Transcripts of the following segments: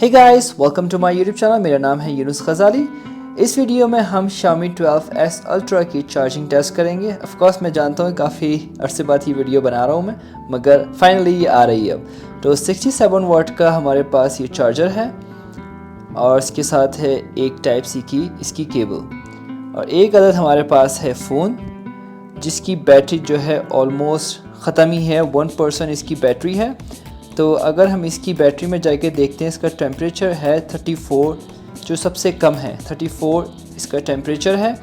Hey guys, welcome to my YouTube channel. मेरा नाम है यूनुस गजाली। इस वीडियो में हम Xiaomi 12S Ultra की चार्जिंग टेस्ट करेंगे। ऑफ कोर्स मैं जानता हूँ काफ़ी अरसे बाद ये वीडियो बना रहा हूँ मैं, मगर फाइनली ये आ रही है अब। तो 67 वाट का हमारे पास ये चार्जर है और इसके साथ है एक टाइप सी की इसकी केबल, और एक अदद हमारे पास है फ़ोन जिसकी बैटरी जो है ऑलमोस्ट ख़त्म ही है। 1% इसकी बैटरी है। तो अगर हम इसकी बैटरी में जाके देखते हैं, इसका टेम्परेचर है 34, जो सबसे कम है 34 इसका टेम्परेचर है।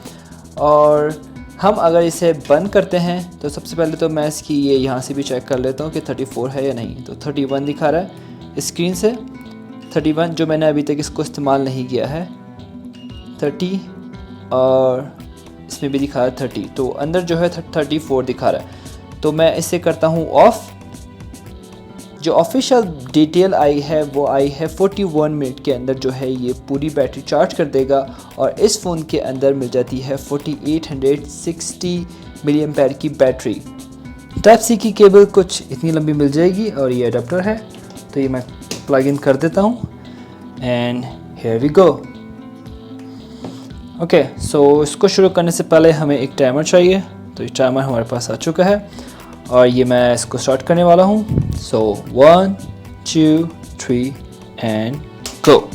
और हम अगर इसे बंद करते हैं तो सबसे पहले तो मैं इसकी ये यहाँ से भी चेक कर लेता हूँ कि 34 है या नहीं। तो 31 दिखा रहा है स्क्रीन से, 31 जो मैंने अभी तक इसको इस्तेमाल नहीं किया है, 30 और इसमें भी दिखा रहा है 30, तो अंदर जो है 34 दिखा रहा है। तो मैं इसे करता हूँ ऑफ़। जो ऑफिशियल डिटेल आई है वो आई है 41 मिनट के अंदर जो है ये पूरी बैटरी चार्ज कर देगा, और इस फ़ोन के अंदर मिल जाती है 4860 मिली एम्पेयर की बैटरी। टाइप सी की केबल कुछ इतनी लंबी मिल जाएगी और ये अडाप्टर है, तो ये मैं प्लग इन कर देता हूँ and here we go. Okay, so इसको शुरू करने से पहले हमें एक टाइमर चाहिए। तो ये टाइमर हमारे पास आ चुका है और ये मैं इसको स्टार्ट करने वाला हूँ। सो 1 2 3 एंड गो।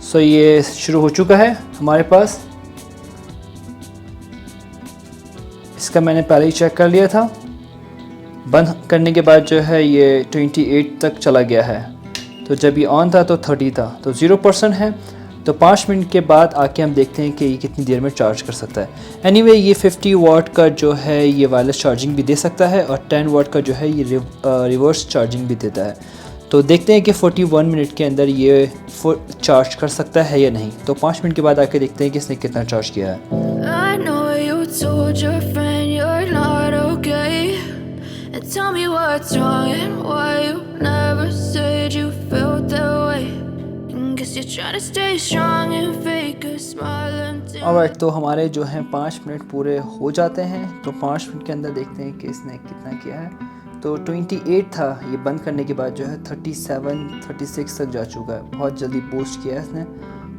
सो ये शुरू हो चुका है हमारे पास। इसका मैंने पहले ही चेक कर लिया था। बंद करने के बाद जो है ये 28 तक चला गया है। तो जब ये ऑन था तो 30 था, तो 0% है। तो 5 मिनट के बाद आके हम देखते हैं कि ये कितनी देर में चार्ज कर सकता है। एनीवे ये 50 वाट का जो है ये वायरलेस चार्जिंग भी दे सकता है, और 10 वाट का जो है ये रिवर्स चार्जिंग भी देता है। तो देखते हैं कि 41 मिनट के अंदर ये चार्ज कर सकता है या नहीं। तो 5 मिनट के बाद आके देखते हैं कि इसने कितना चार्ज किया है। ऑलराइट, तो हमारे जो हैं 5 मिनट पूरे हो जाते हैं। तो 5 मिनट के अंदर देखते हैं कि इसने कितना किया है। तो 28 था, ये बंद करने के बाद जो है 37 36 तक जा चुका है। बहुत जल्दी बूस्ट किया है इसने,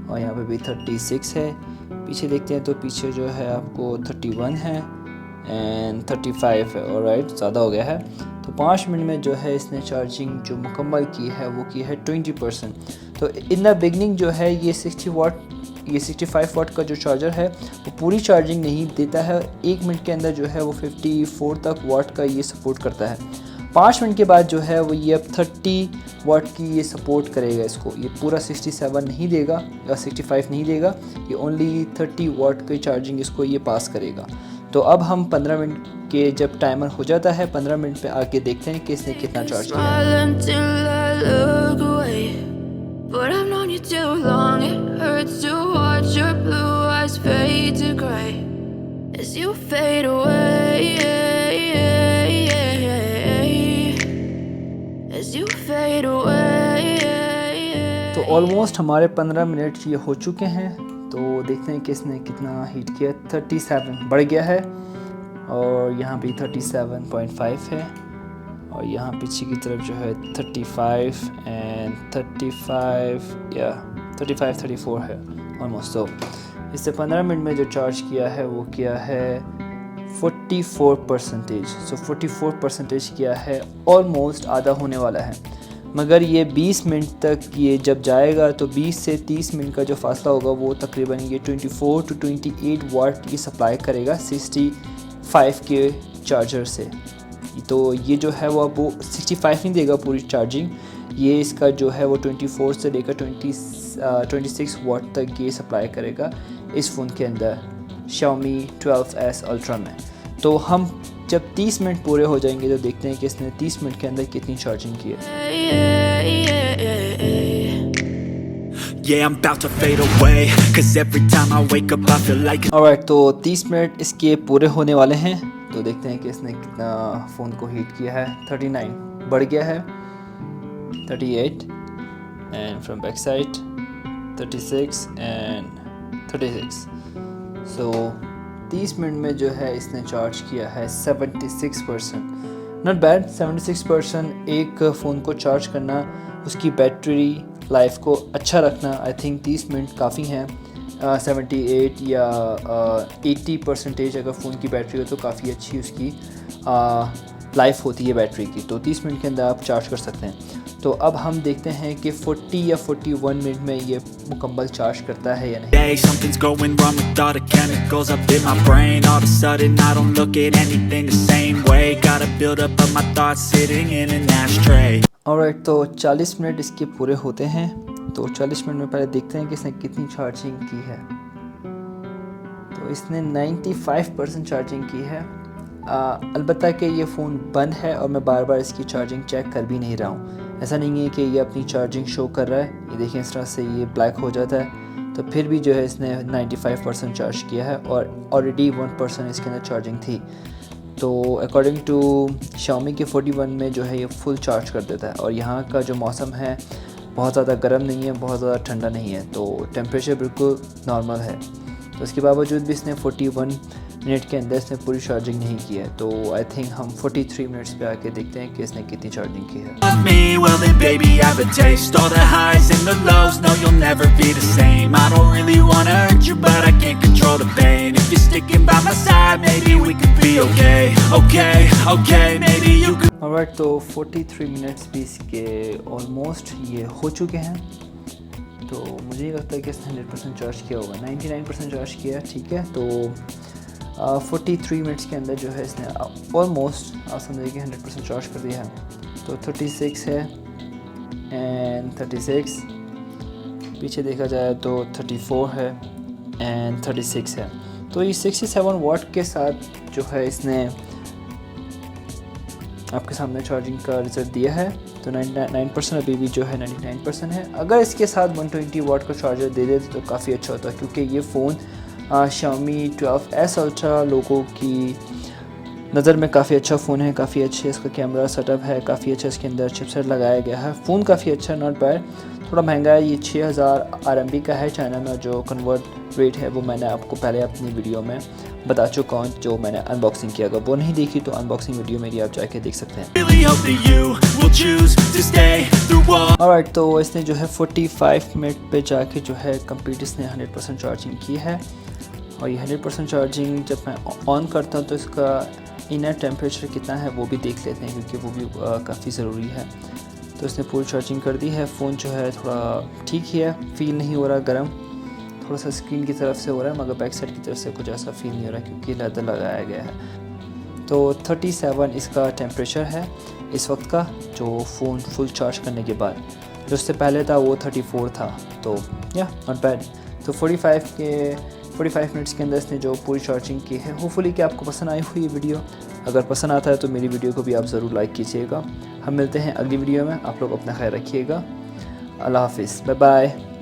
और यहाँ पे भी 36 है। पीछे देखते हैं तो पीछे जो है आपको 31 है एंड 35 है। ऑलराइट, ज़्यादा हो गया है। तो 5 मिनट में जो है इसने चार्जिंग जो मुकम्मल की है वो की है 20%। तो इन द बिगनिंग जो है ये 65 वाट का जो चार्जर है वो पूरी चार्जिंग नहीं देता है। 1 मिनट के अंदर जो है वो 54 तक वाट का ये सपोर्ट करता है। 5 मिनट के बाद जो है वो ये अब 30 वाट की ये सपोर्ट करेगा इसको। ये पूरा 67 नहीं देगा या 65 नहीं देगा, ये ओनली 30 वाट की चार्जिंग इसको ये पास करेगा। तो अब हम 15 मिनट के जब टाइमर हो जाता है 15 मिनट पे आके देखते हैं कि इसने कितना चार्ज किया है। तो ऑलमोस्ट हमारे 15 मिनट ये हो चुके हैं। तो देखते हैं कि इसने कितना हीट किया। 37 बढ़ गया है, और यहाँ भी 37.5 है, और यहाँ पीछे की तरफ जो है 35 एंड 34 है ऑलमोस्ट। तो इससे 15 मिनट में जो चार्ज किया है वो किया है 44%। सो 44% किया है, ऑलमोस्ट आधा होने वाला है। मगर ये 20 मिनट तक ये जब जाएगा तो 20 से 30 मिनट का जो फासला होगा वो तकरीबन ये 24 to 28 वाट की सप्लाई करेगा 65 के चार्जर से। तो ये जो है वो अब वो 65 नहीं देगा पूरी चार्जिंग, ये इसका जो है वो 24 से लेकर 26 वाट तक ये सप्लाई करेगा इस फ़ोन के अंदर Xiaomi 12S Ultra में। तो हम जब 30 मिनट पूरे हो जाएंगे तो देखते हैं कि इसने 30 मिनट के अंदर कितनी चार्जिंग की है। ऑलराइट, तो 30 मिनट इसके पूरे होने वाले हैं। तो देखते हैं कि इसने कितना फ़ोन को हीट किया है। 39 बढ़ गया है, 38 and from back side 36 and 36। So 30 minute में जो है इसने चार्ज किया है 76%। Not bad. 76% एक फ़ोन को चार्ज करना उसकी बैटरी लाइफ को अच्छा रखना, आई थिंक 30 मिनट काफ़ी हैं। 78 या 80% अगर फ़ोन की बैटरी हो तो काफ़ी अच्छी उसकी लाइफ होती है बैटरी की, तो 30 मिनट के अंदर आप चार्ज कर सकते हैं। तो अब हम देखते हैं कि 40 या 41 मिनट में ये मुकम्मल चार्ज करता है या नहीं। Something's going wrong with all the chemicals up in my brain. All of a sudden I don't look at anything the same way. Gotta build up of my thoughts sitting in an ashtray. Alright, तो 40 minute इसके पूरे होते हैं। तो 40 minute में पहले देखते हैं कि इसने कितनी चार्जिंग की है। तो इसने 95% चार्जिंग की है। अलबत्ता कि ये फ़ोन बंद है और मैं बार बार इसकी चार्जिंग चेक कर भी नहीं रहा हूँ। ऐसा नहीं है कि ये अपनी चार्जिंग शो कर रहा है, ये देखिए इस तरह से ये ब्लैक हो जाता है। तो फिर भी जो है इसने 95% चार्ज किया है और ऑलरेडी 1% इसके अंदर चार्जिंग थी। तो अकॉर्डिंग टू Xiaomi के 41 में जो है ये फुल चार्ज कर देता है। और यहाँ का जो मौसम है बहुत ज़्यादा गर्म नहीं है, बहुत ज़्यादा ठंडा नहीं है, तो टेम्परेचर बिल्कुल नॉर्मल है। तो इसके बावजूद भी इसने 41 मिनट के अंदर इसने पूरी चार्जिंग नहीं की है। तो आई थिंक हम 43 मिनट्स पे आके देखते हैं कि इसने कितनी चार्जिंग की है। Me, well then baby I have a taste. All the highs and the lows, no you'll never be the same. I don't really wanna hurt you but I can't control the pain. If you're sticking by my side, maybe we could be okay. Okay, maybe you could. Alright, तो 43 minutes भी इसके almost ये हो चुके हैं। तो मुझे लगता है कि इसने 100% चार्ज किया होगा, 99% चार्ज किया, ठीक है। तो 43 मिनट्स के अंदर जो है इसने ऑलमोस्ट आप समझिए कि 100% चार्ज कर दिया है। तो 36 है एंड 36, पीछे देखा जाए तो 34 है एंड 36 है। तो ये 67 वाट के साथ जो है इसने आपके सामने चार्जिंग का रिजल्ट दिया है। तो 99% अभी भी जो है 99% है। अगर इसके साथ 120 वाट का चार्जर दे देते तो काफ़ी अच्छा होता, क्योंकि ये फ़ोन Xiaomi 12S Ultra लोगों की नज़र में काफ़ी अच्छा फ़ोन है, काफ़ी अच्छे इसका कैमरा सेटअप है, काफ़ी अच्छा इसके अंदर चिपसेट लगाया गया है। फ़ोन काफ़ी अच्छा, नॉट बैड। थोड़ा महंगा है, ये 6000 RMB का है। चाइना में जो कन्वर्ट रेट है वो मैंने आपको पहले अपनी वीडियो में बता चुका हूँ, जो मैंने अनबॉक्सिंग किया। अगर वो नहीं देखी तो अनबॉक्सिंग वीडियो मेरी आप जाके देख सकते हैं। ऑलराइट, तो इसने जो है 45 मिनट पे जाके जो है कंप्लीट इसने 100% चार्जिंग की है। और ये 100% चार्जिंग जब मैं ऑन करता हूँ तो इसका इनर टेम्परेचर कितना है वो भी देख लेते हैं, क्योंकि वो भी काफ़ी ज़रूरी है। तो इसने पूरी चार्जिंग कर दी है। फ़ोन जो है थोड़ा ठीक ही है, फ़ील नहीं हो रहा गर्म, थोड़ा सा स्क्रीन की तरफ से हो रहा है, मगर बैक साइड की तरफ से कुछ ऐसा फील नहीं हो रहा क्योंकि लेदर लगाया गया है। तो 37 इसका टेम्परेचर है इस वक्त का, जो फ़ोन फुल चार्ज करने के बाद। जो उससे पहले था वो 34 था। तो या नॉट बैड। तो 45 मिनट्स के अंदर इसने जो पूरी चार्जिंग की है। होपफुली कि आपको पसंद आई हुई वीडियो। अगर पसंद आता है तो मेरी वीडियो को भी आप ज़रूर लाइक कीजिएगा। हम मिलते हैं अगली वीडियो में। आप लोग अपना ख्याल रखिएगा। अल्लाह हाफिज़, बाय बाय।